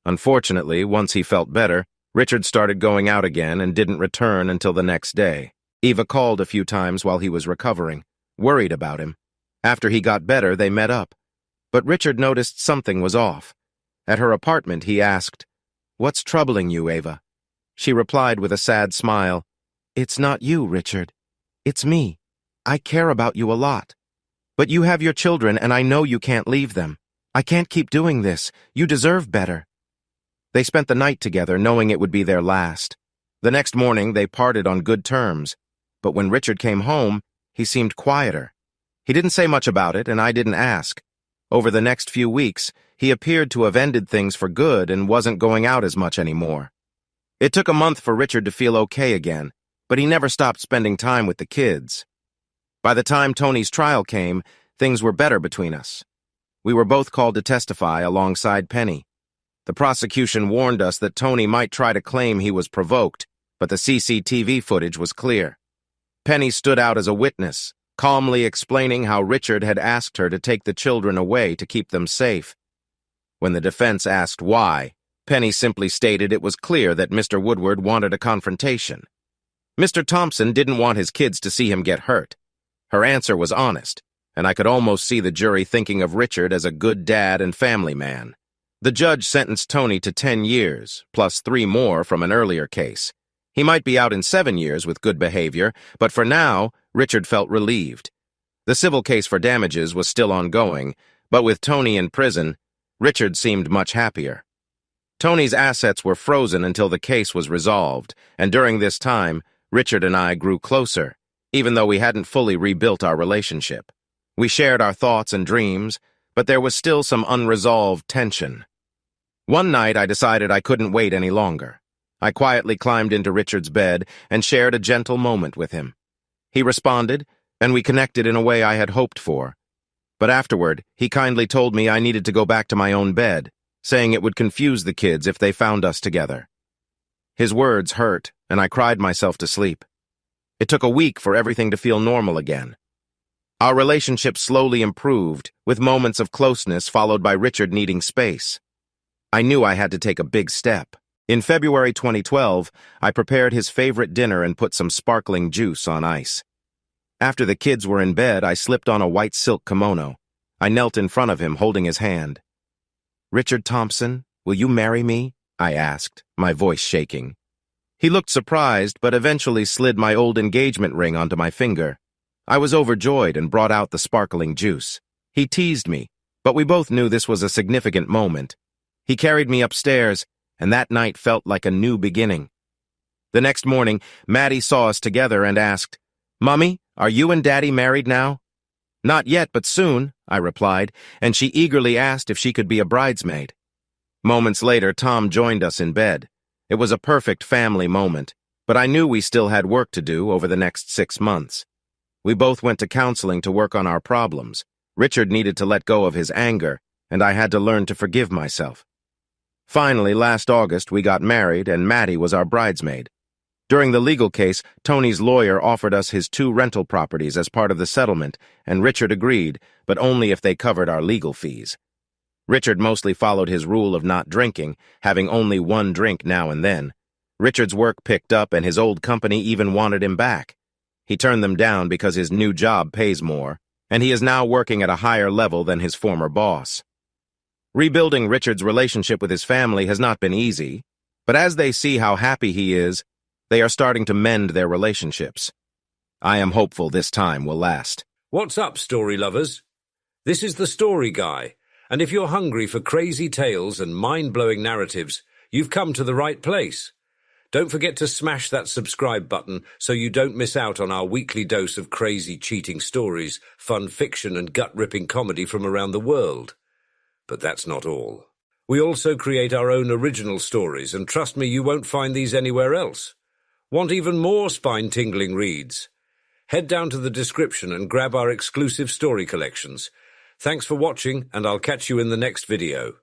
Unfortunately, once he felt better, Richard started going out again and didn't return until the next day. Eva called a few times while he was recovering, worried about him. After he got better, they met up. But Richard noticed something was off. At her apartment, he asked, "What's troubling you, Eva?" She replied with a sad smile, "It's not you, Richard. It's me. I care about you a lot. But you have your children, and I know you can't leave them. I can't keep doing this. You deserve better." They spent the night together, knowing it would be their last. The next morning, they parted on good terms. But when Richard came home, he seemed quieter. He didn't say much about it, and I didn't ask. Over the next few weeks, he appeared to have ended things for good and wasn't going out as much anymore. It took a month for Richard to feel okay again, but he never stopped spending time with the kids. By the time Tony's trial came, things were better between us. We were both called to testify alongside Penny. The prosecution warned us that Tony might try to claim he was provoked, but the CCTV footage was clear. Penny stood out as a witness, calmly explaining how Richard had asked her to take the children away to keep them safe. When the defense asked why, Penny simply stated it was clear that Mr. Woodward wanted a confrontation. Mr. Thompson didn't want his kids to see him get hurt. Her answer was honest, and I could almost see the jury thinking of Richard as a good dad and family man. The judge sentenced Tony to 10 years, plus 3 more from an earlier case. He might be out in 7 years with good behavior, but for now, Richard felt relieved. The civil case for damages was still ongoing, but with Tony in prison, Richard seemed much happier. Tony's assets were frozen until the case was resolved, and during this time, Richard and I grew closer, even though we hadn't fully rebuilt our relationship. We shared our thoughts and dreams, but there was still some unresolved tension. One night, I decided I couldn't wait any longer. I quietly climbed into Richard's bed and shared a gentle moment with him. He responded, and we connected in a way I had hoped for. But afterward, he kindly told me I needed to go back to my own bed, saying it would confuse the kids if they found us together. His words hurt, and I cried myself to sleep. It took a week for everything to feel normal again. Our relationship slowly improved, with moments of closeness followed by Richard needing space. I knew I had to take a big step. In February 2012, I prepared his favorite dinner and put some sparkling juice on ice. After the kids were in bed, I slipped on a white silk kimono. I knelt in front of him, holding his hand. "Richard Thompson, will you marry me?" I asked, my voice shaking. He looked surprised, but eventually slid my old engagement ring onto my finger. I was overjoyed and brought out the sparkling juice. He teased me, but we both knew this was a significant moment. He carried me upstairs, and that night felt like a new beginning. The next morning, Maddie saw us together and asked, "Mummy, are you and Daddy married now?" "Not yet, but soon," I replied, and she eagerly asked if she could be a bridesmaid. Moments later, Tom joined us in bed. It was a perfect family moment, but I knew we still had work to do over the next 6 months. We both went to counseling to work on our problems. Richard needed to let go of his anger, and I had to learn to forgive myself. Finally, last August, we got married, and Maddie was our bridesmaid. During the legal case, Tony's lawyer offered us his 2 rental properties as part of the settlement, and Richard agreed, but only if they covered our legal fees. Richard mostly followed his rule of not drinking, having only 1 drink now and then. Richard's work picked up, and his old company even wanted him back. He turned them down because his new job pays more, and he is now working at a higher level than his former boss. Rebuilding Richard's relationship with his family has not been easy, but as they see how happy he is, they are starting to mend their relationships. I am hopeful this time will last. What's up, story lovers? This is the Story Guy, and if you're hungry for crazy tales and mind-blowing narratives, you've come to the right place. Don't forget to smash that subscribe button so you don't miss out on our weekly dose of crazy cheating stories, fun fiction and gut-ripping comedy from around the world. But that's not all. We also create our own original stories, and trust me, you won't find these anywhere else. Want even more spine-tingling reads? Head down to the description and grab our exclusive story collections. Thanks for watching, and I'll catch you in the next video.